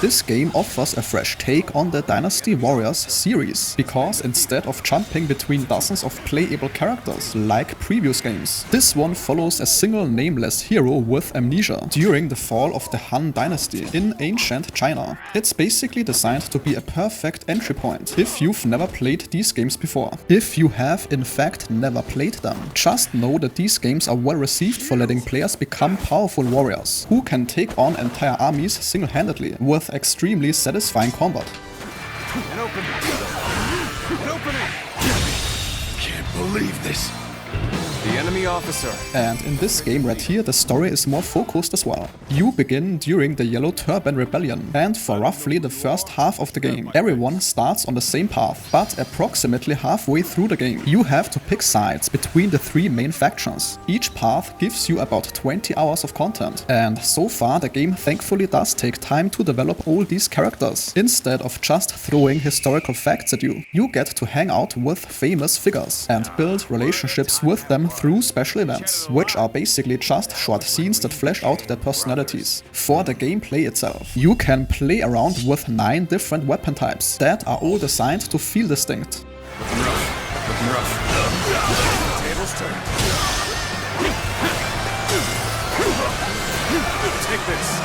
This game offers a fresh take on the Dynasty Warriors series, because instead of jumping between dozens of playable characters like previous games, this one follows a single nameless hero with amnesia during the fall of the Han Dynasty in ancient China. It's basically designed to be a perfect entry point if you've never played these games before. If you have in fact never played them, just know that these games are well received for letting players become powerful warriors who can take on entire armies single-handedly with extremely satisfying combat. An opening! An opening! Can't believe this! The enemy officer. And in this game right here, the story is more focused as well. You begin during the Yellow Turban Rebellion, and for roughly the first half of the game, everyone starts on the same path, but approximately halfway through the game, you have to pick sides between the three main factions. Each path gives you about 20 hours of content, and so far the game thankfully does take time to develop all these characters, instead of just throwing historical facts at you. You get to hang out with famous figures, and build relationships with them through special events, which are basically just short scenes that flesh out their personalities. For the gameplay itself, you can play around with 9 different weapon types that are all designed to feel distinct. Looking rough. Looking rough. Tables turn. Take this.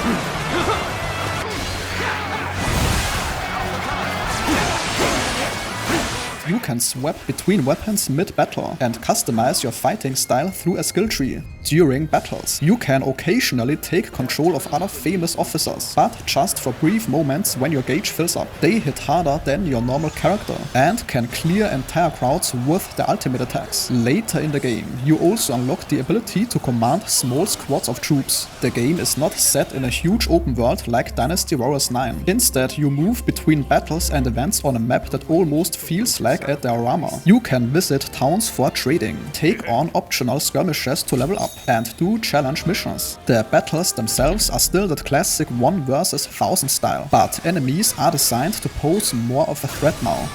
You can swap between weapons mid-battle and customize your fighting style through a skill tree. During battles, you can occasionally take control of other famous officers, but just for brief moments when your gauge fills up. They hit harder than your normal character and can clear entire crowds with their ultimate attacks. Later in the game, you also unlock the ability to command small squads of troops. The game is not set in a huge open world like Dynasty Warriors 9. Instead, you move between battles and events on a map that almost feels like a diorama. You can visit towns for trading, take on optional skirmishes to level up, and do challenge missions. The battles themselves are still that classic 1 versus 1000 style, but enemies are designed to pose more of a threat now,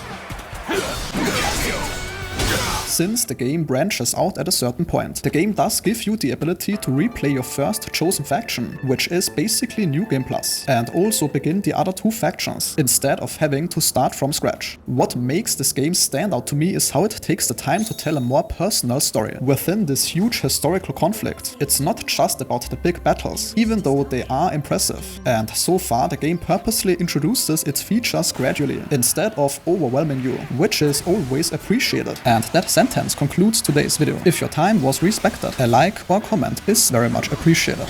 since the game branches out at a certain point. The game does give you the ability to replay your first chosen faction, which is basically New Game Plus, and also begin the other 2 factions, instead of having to start from scratch. What makes this game stand out to me is how it takes the time to tell a more personal story within this huge historical conflict. It's not just about the big battles, even though they are impressive, and so far the game purposely introduces its features gradually, instead of overwhelming you, which is always appreciated. And that sentence concludes today's video. If your time was respected, a like or comment is very much appreciated.